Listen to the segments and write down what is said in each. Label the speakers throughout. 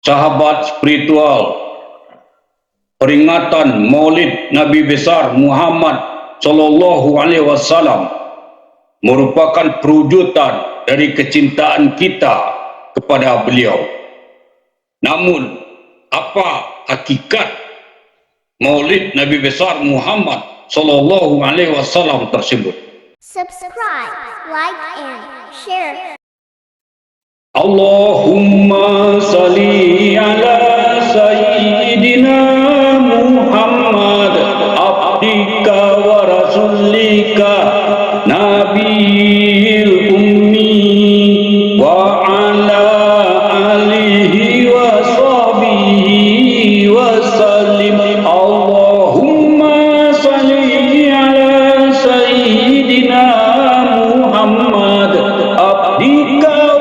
Speaker 1: sahabat spiritual, peringatan Maulid Nabi besar Muhammad Sallallahu Alaihi Wasallam merupakan perwujudan dari kecintaan kita kepada beliau. Namun, apa hakikat Maulid Nabi besar Muhammad Sallallahu Alaihi Wasallam tersebut?
Speaker 2: Subscribe, like, and share.
Speaker 1: Allahumma salli ala Sayyidina Muhammad abdika wa rasulika nabiyil ummi wa ala alihi wa sahbihi wa sallim. Allahumma salli ala Sayyidina Muhammad abdika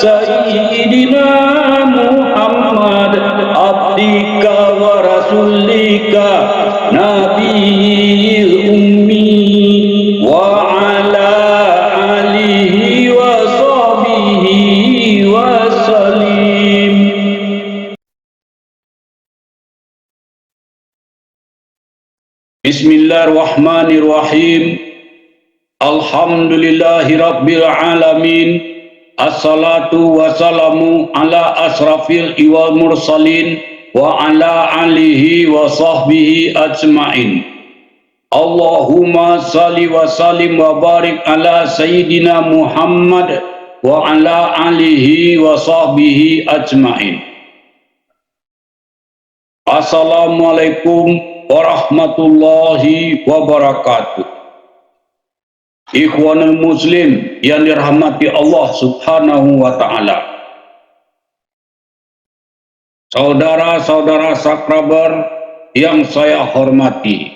Speaker 1: Sayyidina Muhammad abdika wa rasulika nabiyil ummi wa ala alihi wa sahbihi wa sallim. Bismillahirrahmanirrahim. Alhamdulillahi rabbil alamin. Assalatu wassalamu ala asrafil iwal mursalin wa ala alihi wa sahbihi ajma'in. Allahumma salli wa sallim wa barik ala Sayyidina Muhammad wa ala alihi wa sahbihi ajma'in. Assalamualaikum warahmatullahi wabarakatuh. Ikhwanul muslim yang dirahmati Allah subhanahu wa ta'ala, saudara-saudara sakraber yang saya hormati,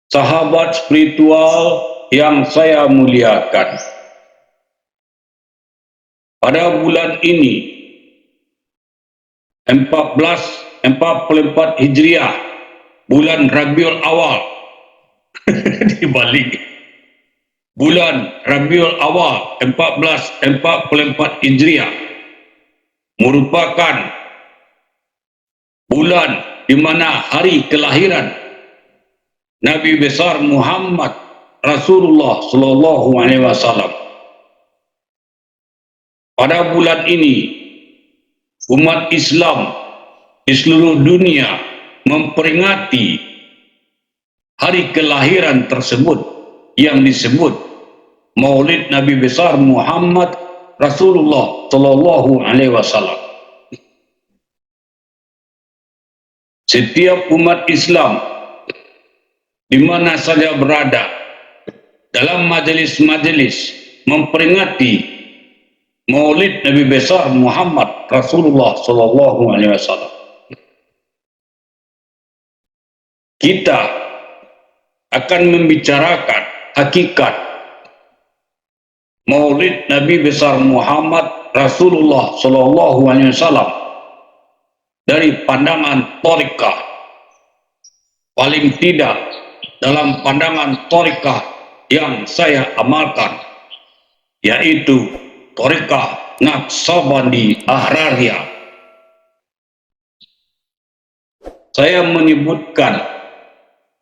Speaker 1: sahabat spiritual yang saya muliakan. Pada bulan ini 1444 Hijriah, bulan Rabiul Awal dibalik bulan Rabiul Awal 1444 Hijriah merupakan bulan di mana hari kelahiran Nabi besar Muhammad Rasulullah Sallallahu Alaihi Wasallam. Pada bulan ini umat Islam di seluruh dunia memperingati hari kelahiran tersebut yang disebut Maulid Nabi besar Muhammad Rasulullah Sallallahu Alaihi Wasallam. Setiap umat Islam di mana saja berada dalam majelis-majelis memperingati Maulid Nabi besar Muhammad Rasulullah Sallallahu Alaihi Wasallam. Kita akan membicarakan hakikat Maulid Nabi besar Muhammad Rasulullah Sallallahu Alaihi Wasallam dari pandangan thariqah, paling tidak dalam pandangan thariqah yang saya amalkan, yaitu thariqah Naqsabandi Ahrariyah. Saya menyebutkan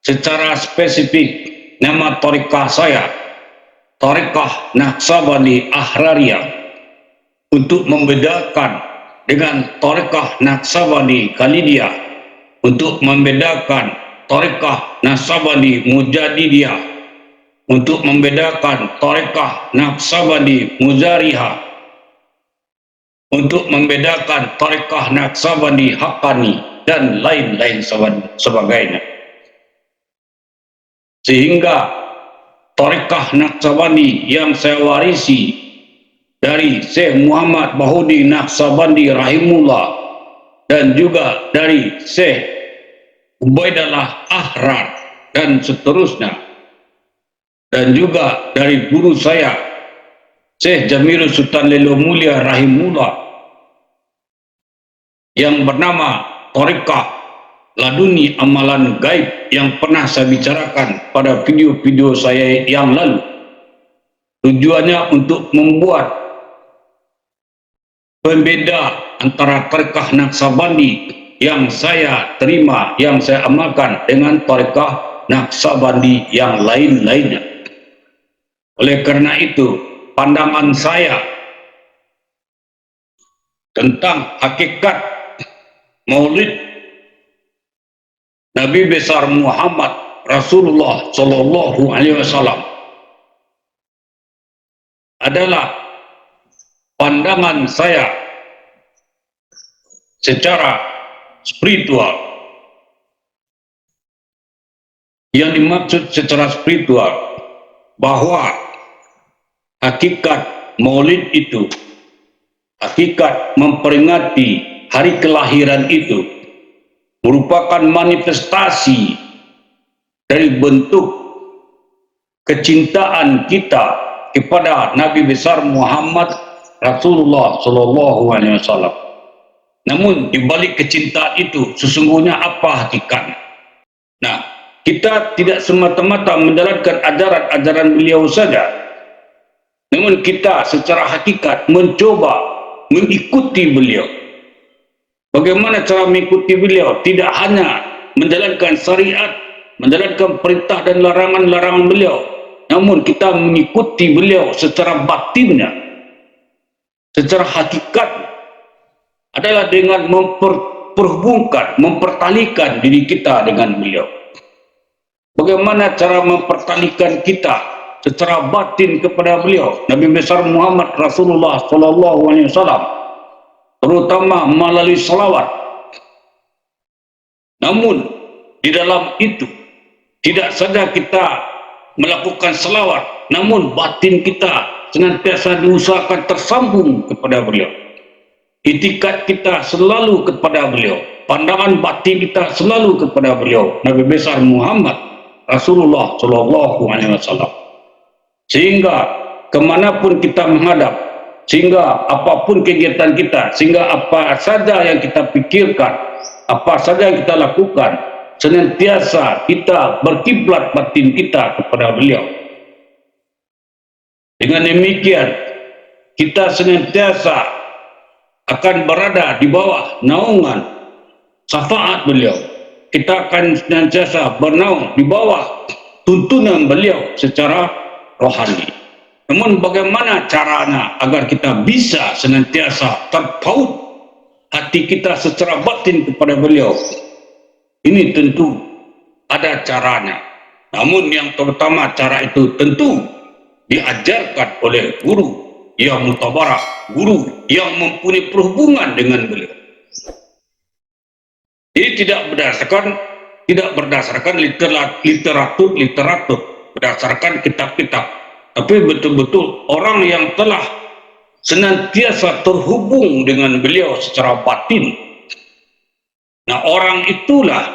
Speaker 1: secara spesifik nama thariqah saya, thariqah Naqsabandi Ahrariyah, untuk membedakan dengan thariqah Naqsabandi Khalidiyah, untuk membedakan thariqah Naqsabandi Mujadidiyah, untuk membedakan thariqah Naqsabandi Muzarihah, untuk membedakan thariqah Naqsabandi Haqqani, dan lain-lain sebagainya. Sehingga thariqah Naqsabandi yang saya warisi dari Syekh Muhammad Bahudi Naqsabandi rahimullah, dan juga dari Syekh Ubaidallah Ahrar dan seterusnya, dan juga dari guru saya Syekh Jamilus Sultan Lelo Mulia rahimullah, yang bernama Thariqah Laduni Amalan Gaib yang pernah saya bicarakan pada video-video saya yang lalu. Tujuannya untuk membuat pembeda antara Thariqah Naqsabandi yang saya terima, yang saya amalkan dengan Thariqah Naqsabandi yang lain-lainnya. Oleh karena itu, pandangan saya tentang hakikat Maulid Nabi besar Muhammad Rasulullah Sallallahu Alaihi Wasallam adalah pandangan saya secara spiritual. Yang dimaksud secara spiritual bahwa hakikat Maulid itu, hakikat memperingati hari kelahiran itu merupakan manifestasi dari bentuk kecintaan kita kepada Nabi besar Muhammad Rasulullah Sallallahu Alaihi Wasallam. Namun di balik kecintaan itu sesungguhnya apa hakikatnya? Nah, kita tidak semata-mata menjalankan ajaran-ajaran beliau saja, namun kita secara hakikat mencoba mengikuti beliau. Bagaimana cara mengikuti beliau? Tidak hanya menjalankan syariat, menjalankan perintah dan larangan-larangan beliau, namun kita mengikuti beliau secara batinnya, secara hakikat adalah dengan memperhubungkan, mempertalikan diri kita dengan beliau. Bagaimana cara mempertalikan kita secara batin kepada beliau, Nabi besar Muhammad Rasulullah Sallallahu Alaihi Wasallam, terutama melalui salawat. Namun di dalam itu tidak saja kita melakukan salawat, namun batin kita senantiasa diusahakan tersambung kepada beliau. Itikat kita selalu kepada beliau, pandangan batin kita selalu kepada beliau, Nabi besar Muhammad Rasulullah Sallallahu Alaihi Wasallam. Sehingga kemanapun kita menghadap, sehingga apapun kegiatan kita, sehingga apa saja yang kita pikirkan, apa saja yang kita lakukan, senantiasa kita berkiblat batin kita kepada beliau. Dengan demikian, kita senantiasa akan berada di bawah naungan syafaat beliau. Kita akan senantiasa bernaung di bawah tuntunan beliau secara rohani. Namun bagaimana caranya agar kita bisa senantiasa terpaut hati kita secara batin kepada beliau? Ini tentu ada caranya. Namun yang terutama cara itu tentu diajarkan oleh guru yang mutabarak, guru yang mempunyai perhubungan dengan beliau. Ini tidak berdasarkan literatur, berdasarkan kitab-kitab, tapi betul-betul orang yang telah senantiasa terhubung dengan beliau secara batin. Nah, orang itulah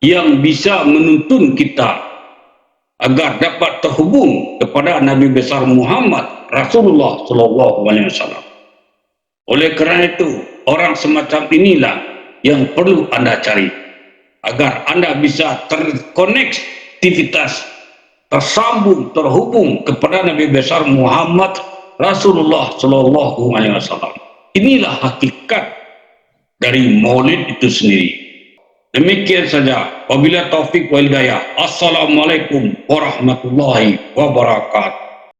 Speaker 1: yang bisa menuntun kita agar dapat terhubung kepada Nabi besar Muhammad Rasulullah Sallallahu Alaihi Wasallam. Oleh kerana itu, orang semacam inilah yang perlu Anda cari agar Anda bisa terkonektivitas, tersambung, terhubung kepada Nabi besar Muhammad Rasulullah Sallallahu Alaihi Wasallam. Inilah hakikat dari Maulid itu sendiri. Demikian saja. Wabillahi taufik wal hidayah. Assalamualaikum warahmatullahi wabarakatuh.